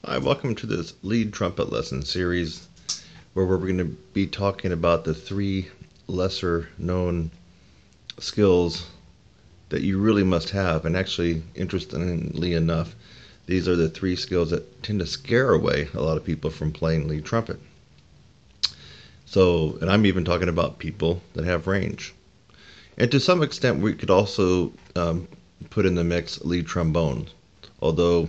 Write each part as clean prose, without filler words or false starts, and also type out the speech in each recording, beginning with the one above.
Hi, welcome to this lead trumpet lesson series where we're going to be talking about the three lesser known skills that you really must have. And actually, interestingly enough, these are the three skills that tend to scare away a lot of people from playing lead trumpet. So, and I'm even talking about people that have range. And to some extent, we could also put in the mix lead trombone, although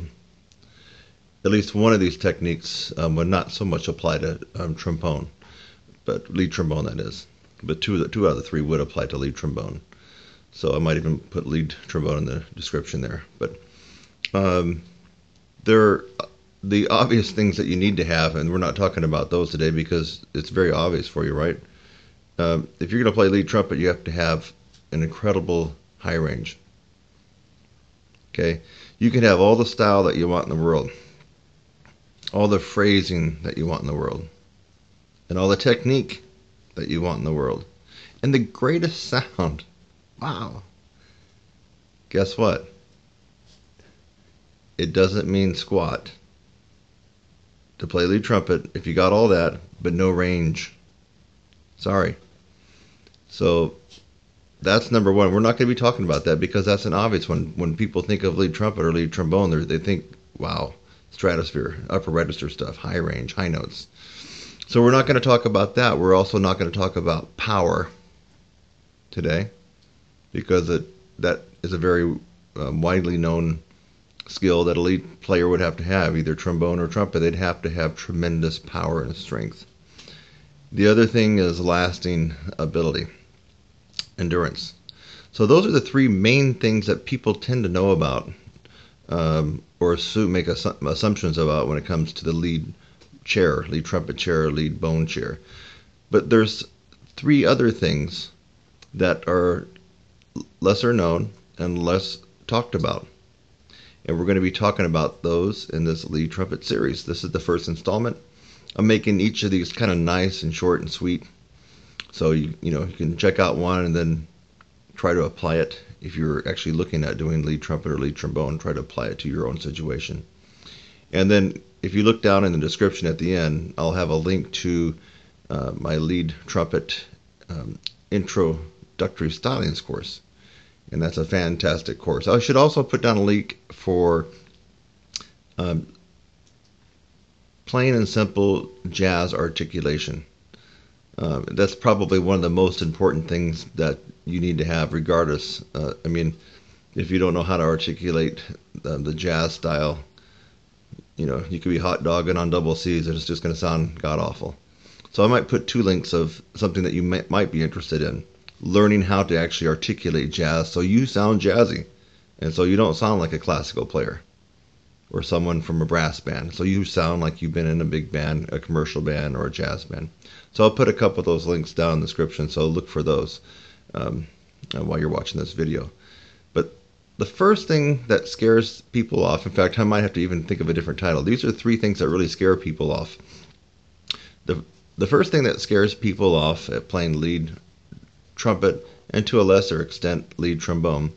at least one of these techniques would not so much apply to trombone, but lead trombone that is. But two out of the three would apply to lead trombone. So I might even put lead trombone in the description there. But they're the obvious things that you need to have, and we're not talking about those today because it's very obvious for you, right? If you're going to play lead trumpet, you have to have an incredible high range. Okay, you can have all the style that you want in the world, all the phrasing that you want in the world, and all the technique that you want in the world, and the greatest sound. Wow. Guess what? It doesn't mean squat to play lead trumpet if you got all that, but no range. Sorry. So that's number one. We're not going to be talking about that because that's an obvious one. When people think of lead trumpet or lead trombone, they think, wow, stratosphere, upper register stuff, high range, high notes. So we're not going to talk about that. We're also not going to talk about power today because that is a very widely known skill that a lead player would have to have, either trombone or trumpet. They'd have to have tremendous power and strength. The other thing is lasting ability, endurance. So those are the three main things that people tend to know about or make assumptions about when it comes to the lead chair, lead trumpet chair, lead bone chair. But there's three other things that are lesser known and less talked about. And we're going to be talking about those in this lead trumpet series. This is the first installment. I'm making each of these kind of nice and short and sweet. So you can check out one and then try to apply it. If you're actually looking at doing lead trumpet or lead trombone, try to apply it to your own situation. And then if you look down in the description at the end, I'll have a link to my lead trumpet introductory stylings course. And that's a fantastic course. I should also put down a link for plain and simple jazz articulation. That's probably one of the most important things that you need to have regardless. I mean, if you don't know how to articulate the jazz style, you could be hot dogging on double C's and it's just going to sound god-awful. So I might put two links of something that you might be interested in. Learning how to actually articulate jazz so you sound jazzy and so you don't sound like a classical player or someone from a brass band. So you sound like you've been in a big band, a commercial band, or a jazz band. So I'll put a couple of those links down in the description, so look for those while you're watching this video. But the first thing that scares people off, in fact, I might have to even think of a different title. These are three things that really scare people off. The first thing that scares people off at playing lead trumpet, and to a lesser extent lead trombone,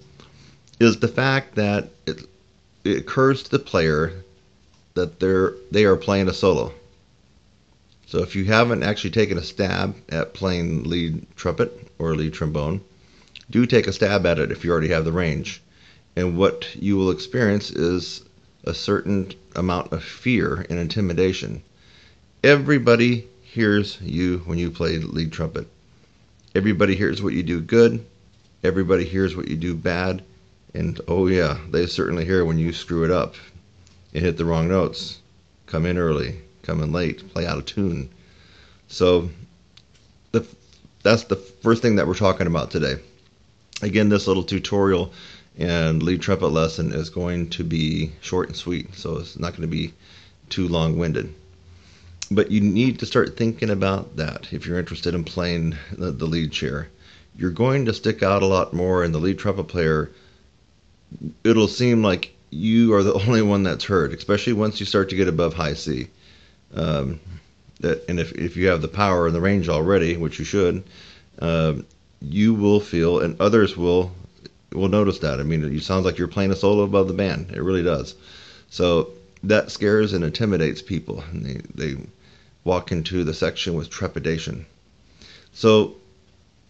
is the fact that it occurs to the player that they are playing a solo. So if you haven't actually taken a stab at playing lead trumpet or lead trombone, do take a stab at it if you already have the range. And what you will experience is a certain amount of fear and intimidation. Everybody hears you when you play lead trumpet. Everybody hears what you do good. Everybody hears what you do bad. And oh yeah, they certainly hear when you screw it up and hit the wrong notes, come in early, come in late, play out of tune. So that's the first thing that we're talking about today. Again, this little tutorial and lead trumpet lesson is going to be short and sweet, so it's not going to be too long-winded. But you need to start thinking about that if you're interested in playing the lead chair. You're going to stick out a lot more, and the lead trumpet player, it'll seem like you are the only one that's heard, especially once you start to get above high C. And if you have the power and the range already, which you should, you will feel, and others will notice that. I mean, it sounds like you're playing a solo above the band. It really does. So that scares and intimidates people, and they walk into the section with trepidation. So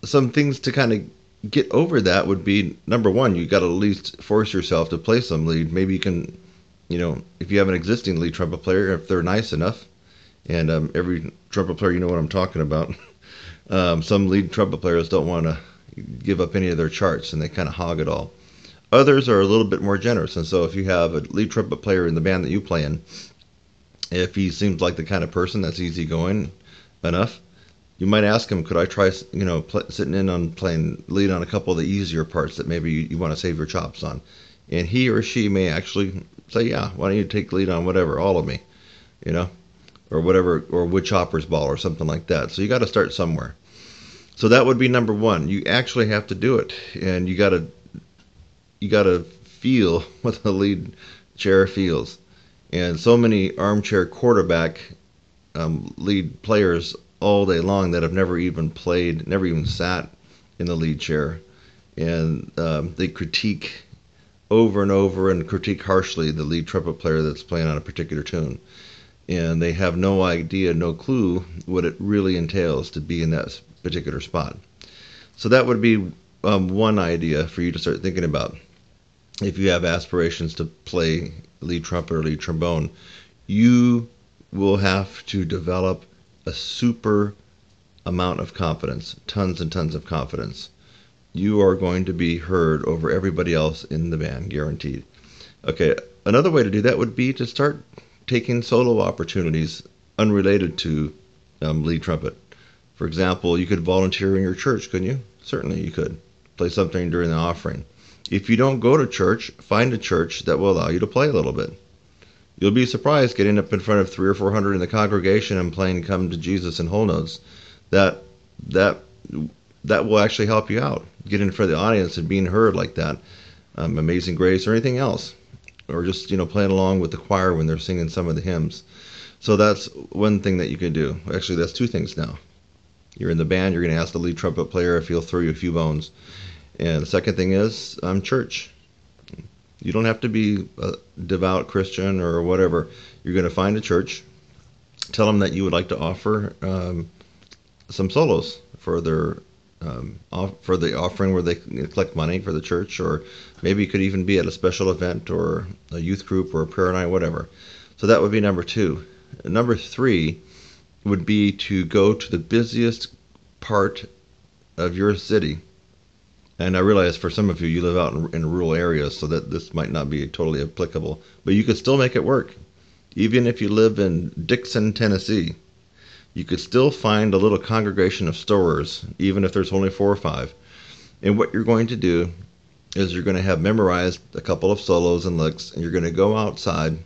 some things to kind of get over that would be, number one, you got to at least force yourself to play some lead. Maybe you can, if you have an existing lead trumpet player, if they're nice enough, and every trumpet player, you know what I'm talking about. Some lead trumpet players don't want to give up any of their charts, and they kind of hog it all. Others are a little bit more generous, and so if you have a lead trumpet player in the band that you play in, if he seems like the kind of person that's easygoing enough, you might ask him, could I try, sitting in on playing lead on a couple of the easier parts that maybe you want to save your chops on. And he or she may actually say, yeah, why don't you take lead on whatever, all of me, or whatever, or Woodchopper's Ball or something like that. So you got to start somewhere. So that would be number one. You actually have to do it, and you got to feel what the lead chair feels. And so many armchair quarterback lead players all day long that have never even played, never even sat in the lead chair, and they critique over and over and critique harshly the lead trumpet player that's playing on a particular tune, and they have no idea, no clue what it really entails to be in that particular spot. So that would be one idea for you to start thinking about. If you have aspirations to play lead trumpet or lead trombone, you will have to develop a super amount of confidence, tons and tons of confidence. You are going to be heard over everybody else in the band, guaranteed. Okay, another way to do that would be to start taking solo opportunities unrelated to lead trumpet. For example, you could volunteer in your church, couldn't you? Certainly you could. Play something during the offering. If you don't go to church, find a church that will allow you to play a little bit. You'll be surprised getting up in front of 300 or 400 in the congregation and playing "Come to Jesus" in whole notes. That will actually help you out. Get in front of the audience and being heard like that. Amazing Grace or anything else. Or just, playing along with the choir when they're singing some of the hymns. So that's one thing that you can do. Actually, that's two things now. You're in the band, you're going to ask the lead trumpet player if he'll throw you a few bones. And the second thing is church. You don't have to be a devout Christian or whatever. You're going to find a church. Tell them that you would like to offer some solos for their for the offering where they collect money for the church, or maybe it could even be at a special event or a youth group or a prayer night, whatever. So that would be number two. Number three would be to go to the busiest part of your city. And I realize for some of you, you live out in rural areas, so that this might not be totally applicable. But you could still make it work. Even if you live in Dixon, Tennessee, you could still find a little congregation of storers, even if there's only 4 or 5. And what you're going to do is you're going to have memorized a couple of solos and licks, and you're going to go outside,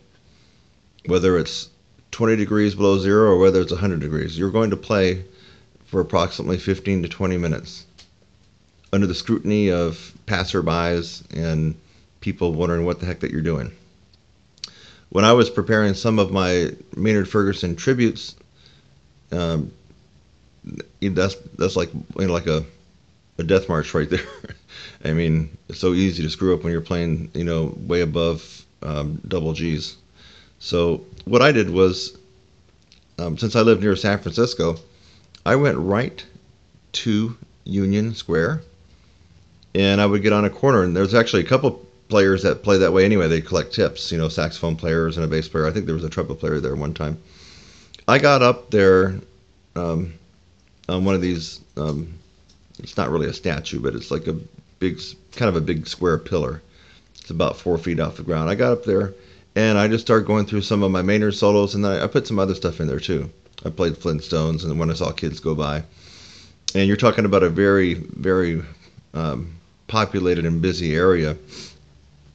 whether it's 20 degrees below zero or whether it's 100 degrees. You're going to play for approximately 15 to 20 minutes. Under the scrutiny of passerbys and people wondering what the heck that you're doing. When I was preparing some of my Maynard Ferguson tributes, that's like like a death march right there. I mean, it's so easy to screw up when you're playing way above double G's. So what I did was, since I live near San Francisco, I went right to Union Square. And I would get on a corner, and there's actually a couple players that play that way anyway. They collect tips, saxophone players and a bass player. I think there was a trumpet player there one time. I got up there on one of these, it's not really a statue, but it's like a big, kind of a big square pillar. It's about 4 feet off the ground. I got up there, and I just started going through some of my Maynard solos, and then I put some other stuff in there too. I played Flintstones, and when I saw kids go by. And you're talking about a very, very populated and busy area,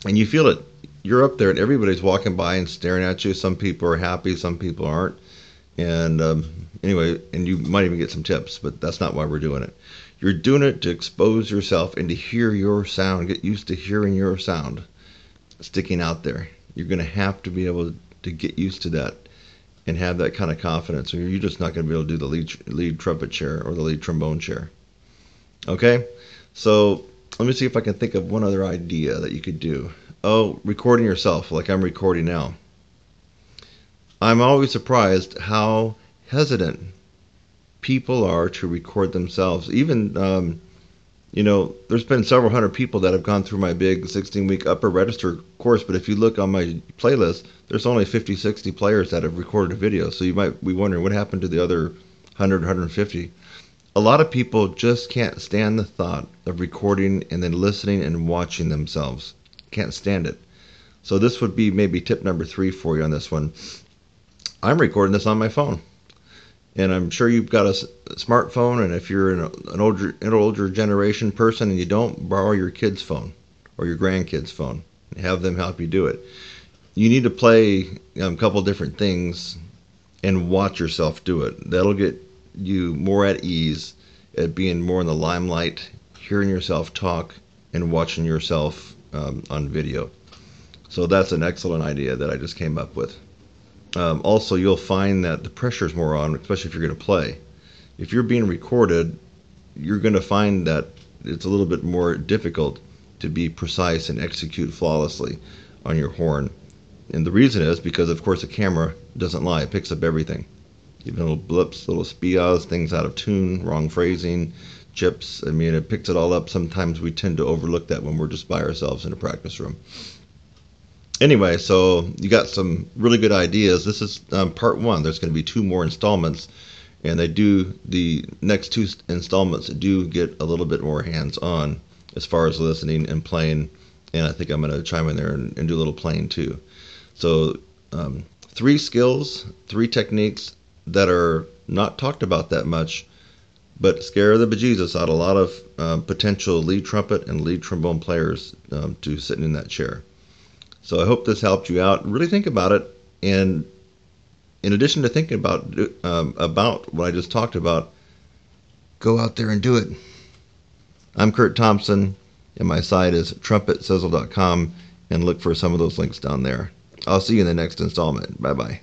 and you feel it. You're up there and everybody's walking by and staring at you. Some people are happy, some people aren't, and anyway, and you might even get some tips, but that's not why we're doing it. You're doing it to expose yourself and to hear your sound, get used to hearing your sound sticking out there. You're going to have to be able to get used to that and have that kind of confidence, or you're just not going to be able to do the lead trumpet chair or the lead trombone chair. Okay? So let me see if I can think of one other idea that you could do. Oh, recording yourself like I'm recording now. I'm always surprised how hesitant people are to record themselves. Even, there's been several hundred people that have gone through my big 16-week upper register course, but if you look on my playlist, there's only 50, 60 players that have recorded a video. So you might be wondering what happened to the other 100, 150. A lot of people just can't stand the thought of recording and then listening and watching themselves. Can't stand it. So this would be maybe tip number 3 for you on this one. I'm recording this on my phone. And I'm sure you've got a smartphone, and if you're an older generation person and you don't, borrow your kid's phone or your grandkid's phone and have them help you do it. You need to play a couple different things and watch yourself do it. That'll get you more at ease at being more in the limelight, hearing yourself talk, and watching yourself on video. So that's an excellent idea that I just came up with. Also, you'll find that the pressure's more on, especially if you're going to play. If you're being recorded, you're going to find that it's a little bit more difficult to be precise and execute flawlessly on your horn. And the reason is because, of course, the camera doesn't lie. It picks up everything. Even little blips, little spias, things out of tune, wrong phrasing, chips. I mean, it picks it all up. Sometimes we tend to overlook that when we're just by ourselves in a practice room. Anyway, so you got some really good ideas. This is part 1. There's going to be 2 more installments, and the next 2 installments do get a little bit more hands-on as far as listening and playing, and I think I'm going to chime in there and do a little playing too. So 3 skills, 3 techniques that are not talked about that much, but scare the bejesus out of a lot of potential lead trumpet and lead trombone players to sitting in that chair. So I hope this helped you out. Really think about it, and in addition to thinking about what I just talked about, go out there and do it. I'm Kurt Thompson, and my site is TRUMPETSIZZLE.com, and look for some of those links down there. I'll see you in the next installment. Bye-bye.